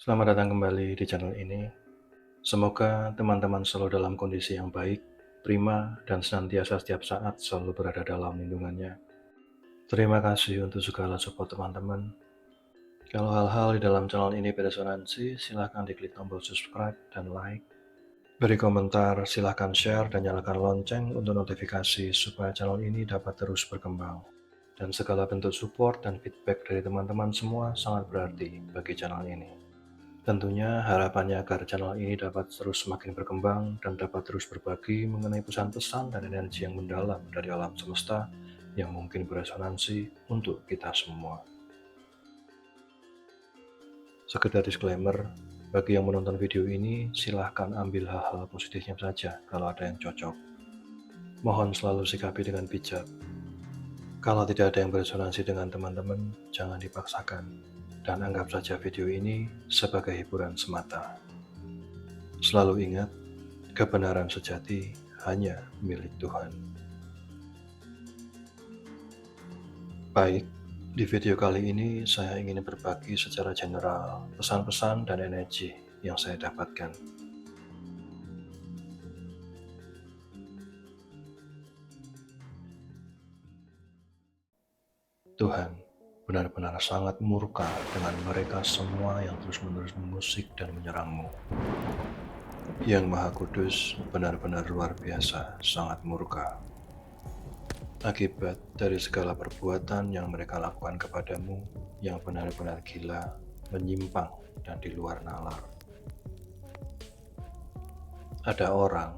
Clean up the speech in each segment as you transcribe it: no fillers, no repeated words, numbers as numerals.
Selamat datang kembali di channel ini. Semoga teman-teman selalu dalam kondisi yang baik, prima, dan senantiasa setiap saat selalu berada dalam lindungannya. Terima kasih untuk segala support teman-teman. Kalau hal-hal di dalam channel ini beresonansi, silahkan diklik tombol subscribe dan like. Beri komentar, silahkan share, dan nyalakan lonceng untuk notifikasi supaya channel ini dapat terus berkembang. Dan segala bentuk support dan feedback dari teman-teman semua sangat berarti bagi channel ini. Tentunya harapannya agar channel ini dapat terus semakin berkembang dan dapat terus berbagi mengenai pesan-pesan dan energi yang mendalam dari alam semesta yang mungkin beresonansi untuk kita semua. Sekedar disclaimer, bagi yang menonton video ini silahkan ambil hal-hal positifnya saja kalau ada yang cocok. Mohon selalu sikapi dengan bijak. Kalau tidak ada yang beresonansi dengan teman-teman, jangan dipaksakan dan anggap saja video ini sebagai hiburan semata. Selalu ingat, kebenaran sejati hanya milik Tuhan. Baik, di video kali ini saya ingin berbagi secara general pesan-pesan dan energi yang saya dapatkan. Tuhan benar-benar sangat murka dengan mereka semua yang terus-menerus mengusik dan menyerangmu. Yang Maha Kudus benar-benar luar biasa, sangat murka. Akibat dari segala perbuatan yang mereka lakukan kepadamu yang benar-benar gila, menyimpang, dan di luar nalar. Ada orang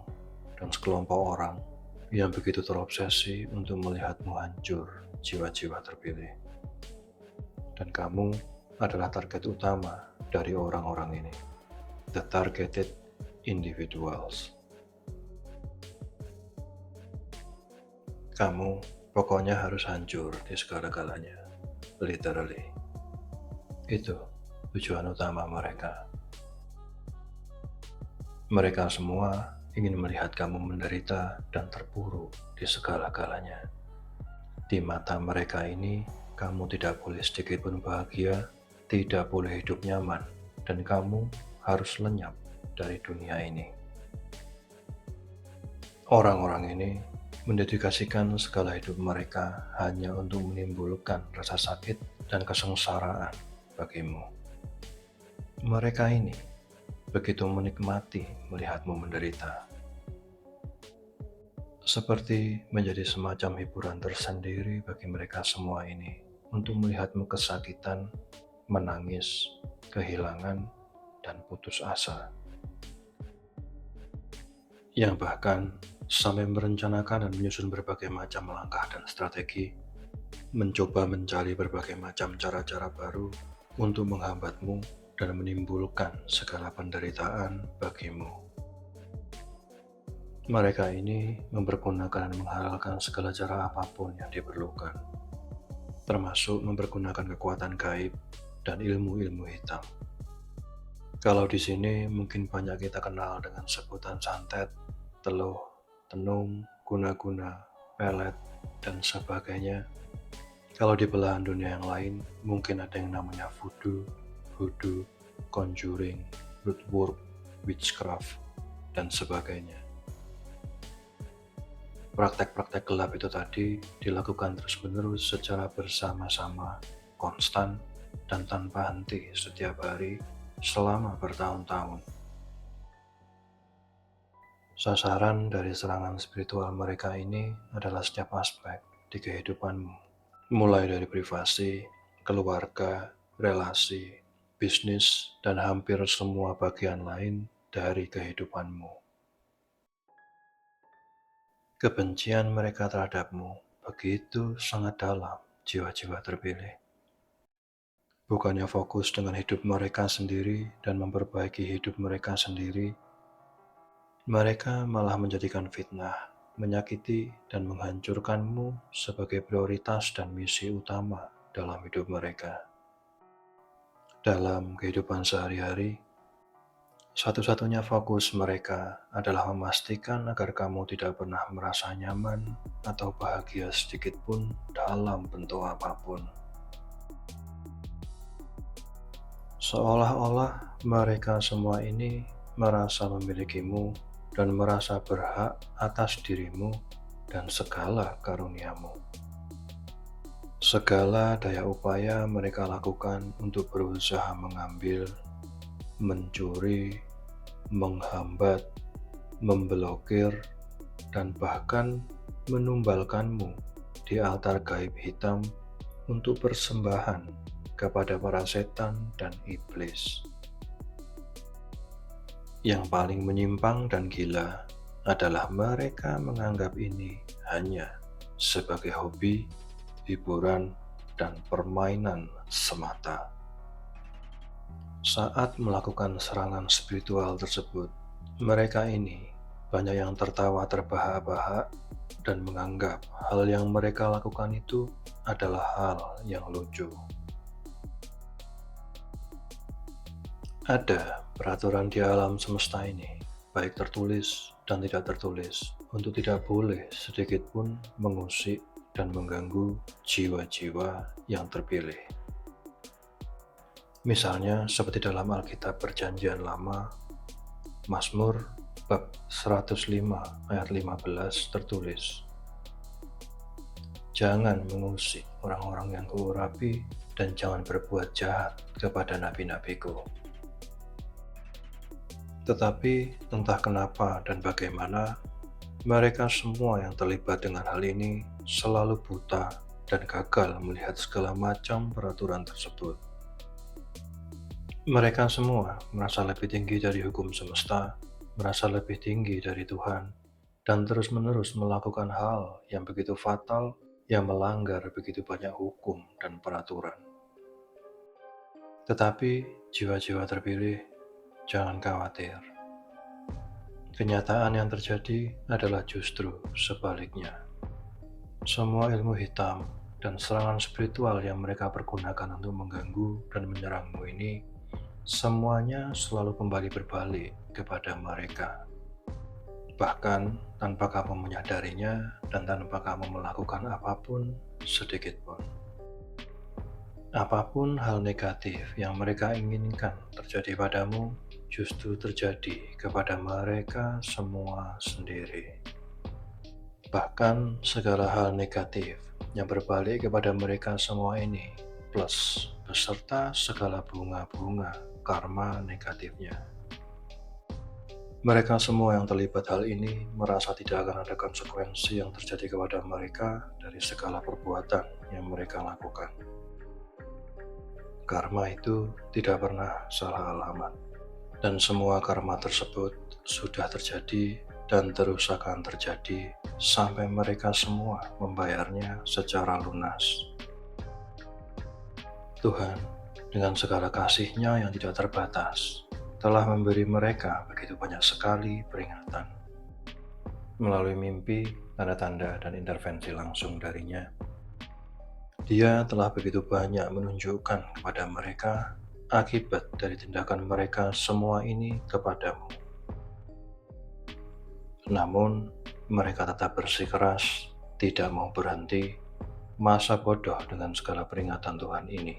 dan sekelompok orang yang begitu terobsesi untuk melihatmu hancur, jiwa-jiwa terpilih. Dan kamu adalah target utama dari orang-orang ini, the targeted individuals. Kamu pokoknya harus hancur di segala-galanya, literally. Itu tujuan utama mereka. Mereka semua ingin melihat kamu menderita dan terpuruk di segala-galanya. Di mata mereka ini, kamu tidak boleh sedikit pun bahagia, tidak boleh hidup nyaman, dan kamu harus lenyap dari dunia ini. Orang-orang ini mendedikasikan segala hidup mereka hanya untuk menimbulkan rasa sakit dan kesengsaraan bagimu. Mereka ini begitu menikmati melihatmu menderita, seperti menjadi semacam hiburan tersendiri bagi mereka semua ini untuk melihatmu kesakitan, menangis, kehilangan, dan putus asa. Yang bahkan sampai merencanakan dan menyusun berbagai macam langkah dan strategi, mencoba mencari berbagai macam cara-cara baru untuk menghambatmu dan menimbulkan segala penderitaan bagimu. Mereka ini mempergunakan dan menghalalkan segala cara apapun yang diperlukan, termasuk mempergunakan kekuatan gaib dan ilmu-ilmu hitam. Kalau di sini mungkin banyak kita kenal dengan sebutan santet, teluh, tenung, guna-guna, pelet, dan sebagainya. Kalau di belahan dunia yang lain, mungkin ada yang namanya voodoo, conjuring, root work, witchcraft, dan sebagainya. Praktek-praktek gelap itu tadi dilakukan terus-menerus secara bersama-sama, konstan, dan tanpa henti setiap hari selama bertahun-tahun. Sasaran dari serangan spiritual mereka ini adalah setiap aspek di kehidupanmu, mulai dari privasi, keluarga, relasi, bisnis, dan hampir semua bagian lain dari kehidupanmu. Kebencian mereka terhadapmu begitu sangat dalam jiwa-jiwa terpilih. Bukannya fokus dengan hidup mereka sendiri dan memperbaiki hidup mereka sendiri, mereka malah menjadikan fitnah, menyakiti, dan menghancurkanmu sebagai prioritas dan misi utama dalam hidup mereka. Dalam kehidupan sehari-hari, satu-satunya fokus mereka adalah memastikan agar kamu tidak pernah merasa nyaman atau bahagia sedikit pun dalam bentuk apapun. Seolah-olah mereka semua ini merasa memilikimu dan merasa berhak atas dirimu dan segala karuniamu. Segala daya upaya mereka lakukan untuk berusaha mengambil, mencuri, menghambat, memblokir, dan bahkan menumbalkanmu di altar gaib hitam untuk persembahan kepada para setan dan iblis. Yang paling menyimpang dan gila adalah mereka menganggap ini hanya sebagai hobi, hiburan, dan permainan semata. Saat melakukan serangan spiritual tersebut, mereka ini banyak yang tertawa terbahak-bahak dan menganggap hal yang mereka lakukan itu adalah hal yang lucu. Ada peraturan di alam semesta ini, baik tertulis dan tidak tertulis, untuk tidak boleh sedikit pun mengusik dan mengganggu jiwa-jiwa yang terpilih. Misalnya seperti dalam Alkitab Perjanjian Lama, Mazmur bab 105 ayat 15 tertulis, "Jangan mengusik orang-orang yang kuurapi dan jangan berbuat jahat kepada nabi-nabiku." Tetapi entah kenapa dan bagaimana, mereka semua yang terlibat dengan hal ini selalu buta dan gagal melihat segala macam peraturan tersebut. Mereka semua merasa lebih tinggi dari hukum semesta, merasa lebih tinggi dari Tuhan, dan terus-menerus melakukan hal yang begitu fatal yang melanggar begitu banyak hukum dan peraturan. Tetapi jiwa-jiwa terpilih, jangan khawatir. Kenyataan yang terjadi adalah justru sebaliknya. Semua ilmu hitam dan serangan spiritual yang mereka pergunakan untuk mengganggu dan menyerangmu ini, semuanya selalu kembali berbalik kepada mereka. Bahkan tanpa kamu menyadarinya dan tanpa kamu melakukan apapun sedikit pun. Apapun hal negatif yang mereka inginkan terjadi padamu, justru terjadi kepada mereka semua sendiri. Bahkan segala hal negatif yang berbalik kepada mereka semua ini, plus beserta segala bunga-bunga karma negatifnya. Mereka semua yang terlibat hal ini merasa tidak akan ada konsekuensi yang terjadi kepada mereka dari segala perbuatan yang mereka lakukan. Karma itu tidak pernah salah alamat, dan semua karma tersebut sudah terjadi dan terus akan terjadi sampai mereka semua membayarnya secara lunas. Tuhan, dengan segala kasih-Nya yang tidak terbatas, telah memberi mereka begitu banyak sekali peringatan. Melalui mimpi, tanda-tanda, dan intervensi langsung darinya, Dia telah begitu banyak menunjukkan kepada mereka akibat dari tindakan mereka semua ini kepadamu. Namun, mereka tetap bersikeras, tidak mau berhenti, masa bodoh dengan segala peringatan Tuhan ini,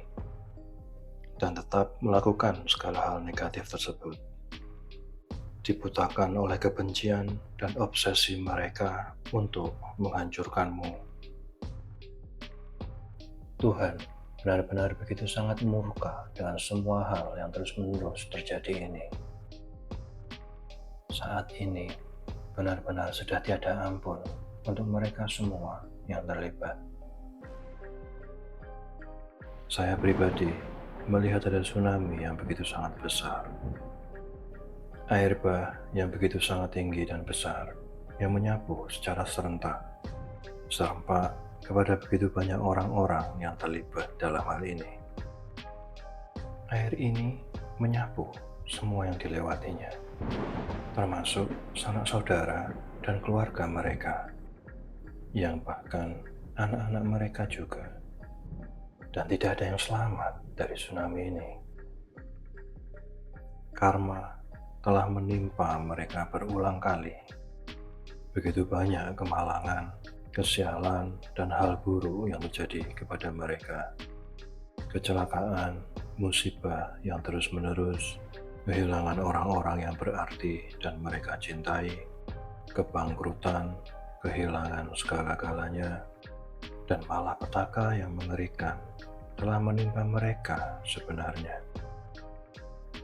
dan tetap melakukan segala hal negatif tersebut. Dibutakan oleh kebencian dan obsesi mereka untuk menghancurkanmu. Tuhan benar-benar begitu sangat murka dengan semua hal yang terus-menerus terjadi ini. Saat ini, benar-benar sudah tiada ampun untuk mereka semua yang terlibat. Saya pribadi melihat ada tsunami yang begitu sangat besar. Air bah yang begitu sangat tinggi dan besar yang menyapu secara serentak, serempak kepada begitu banyak orang-orang yang terlibat dalam hal ini. Air ini menyapu semua yang dilewatinya, termasuk sanak saudara dan keluarga mereka, yang bahkan anak-anak mereka juga. Dan tidak ada yang selamat dari tsunami ini. Karma telah menimpa mereka berulang kali. Begitu banyak kemalangan, kesialan, dan hal buruk yang terjadi kepada mereka. Kecelakaan, musibah yang terus-menerus, kehilangan orang-orang yang berarti dan mereka cintai, kebangkrutan, kehilangan segala-galanya, dan malapetaka yang mengerikan telah menimpa mereka sebenarnya.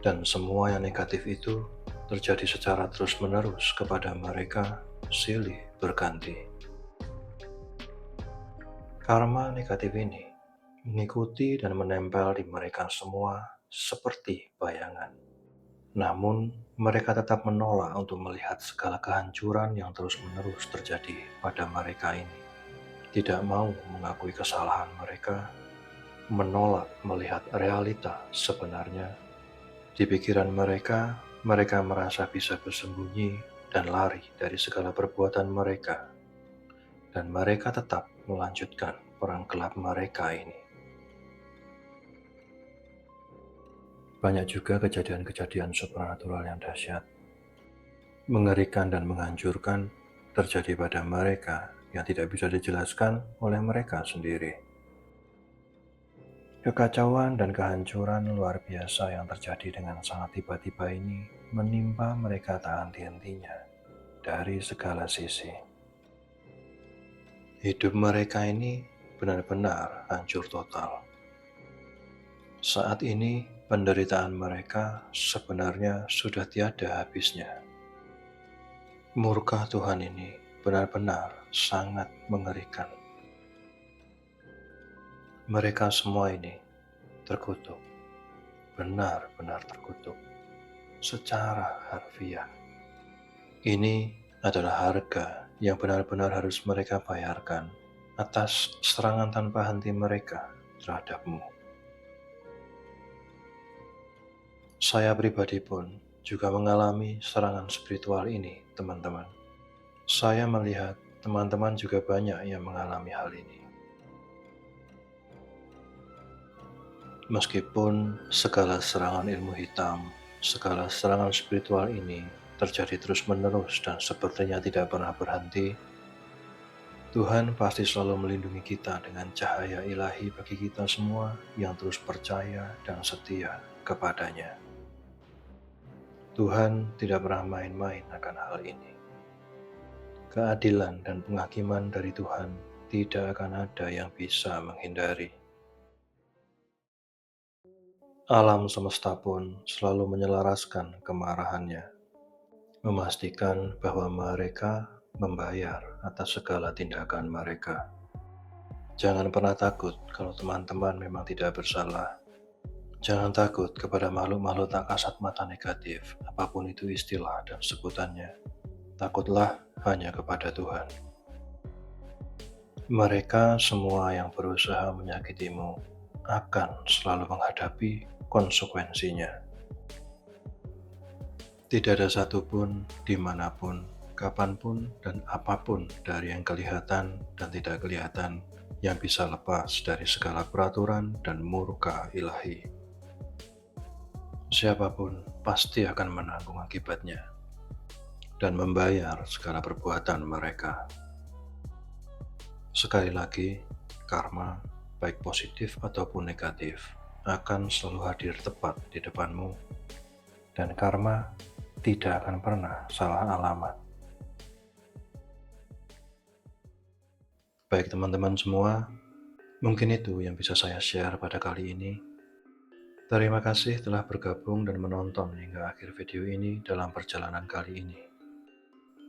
Dan semua yang negatif itu terjadi secara terus-menerus kepada mereka silih berganti. Karma negatif ini mengikuti dan menempel di mereka semua seperti bayangan. Namun, mereka tetap menolak untuk melihat segala kehancuran yang terus-menerus terjadi pada mereka ini. Tidak mau mengakui kesalahan mereka, menolak melihat realita sebenarnya. Di pikiran mereka, mereka merasa bisa bersembunyi dan lari dari segala perbuatan mereka. Dan mereka tetap melanjutkan perang gelap mereka ini. Banyak juga kejadian-kejadian supranatural yang dahsyat, mengerikan dan menghancurkan terjadi pada mereka yang tidak bisa dijelaskan oleh mereka sendiri. Kekacauan dan kehancuran luar biasa yang terjadi dengan sangat tiba-tiba ini menimpa mereka tak henti-hentinya dari segala sisi. Hidup mereka ini benar-benar hancur total. Saat ini penderitaan mereka sebenarnya sudah tiada habisnya. Murka Tuhan ini benar-benar sangat mengerikan. Mereka semua ini terkutuk, benar-benar terkutuk, secara harfiah. Ini adalah harga yang benar-benar harus mereka bayarkan atas serangan tanpa henti mereka terhadapmu. Saya pribadi pun juga mengalami serangan spiritual ini, teman-teman. Saya melihat teman-teman juga banyak yang mengalami hal ini. Meskipun segala serangan ilmu hitam, segala serangan spiritual ini terjadi terus-menerus dan sepertinya tidak pernah berhenti, Tuhan pasti selalu melindungi kita dengan cahaya ilahi bagi kita semua yang terus percaya dan setia kepadanya. Tuhan tidak pernah main-main akan hal ini. Keadilan dan penghakiman dari Tuhan tidak akan ada yang bisa menghindari. Alam semesta pun selalu menyelaraskan kemarahannya, memastikan bahwa mereka membayar atas segala tindakan mereka. Jangan pernah takut kalau teman-teman memang tidak bersalah. Jangan takut kepada makhluk-makhluk tak kasat mata negatif, apapun itu istilah dan sebutannya. Takutlah hanya kepada Tuhan. Mereka semua yang berusaha menyakitimu akan selalu menghadapi konsekuensinya. Tidak ada satupun, dimanapun, kapanpun, dan apapun dari yang kelihatan dan tidak kelihatan yang bisa lepas dari segala peraturan dan murka ilahi. Siapapun pasti akan menanggung akibatnya dan membayar segala perbuatan mereka. Sekali lagi, karma, baik positif ataupun negatif, akan selalu hadir tepat di depanmu, dan karma tidak akan pernah salah alamat. Baik teman-teman semua, mungkin itu yang bisa saya share pada kali ini. Terima kasih telah bergabung dan menonton hingga akhir video ini dalam perjalanan kali ini.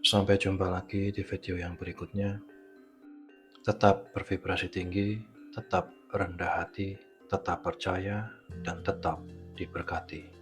Sampai jumpa lagi di video yang berikutnya. Tetap bervibrasi tinggi, tetap rendah hati, tetap percaya, dan tetap diberkati.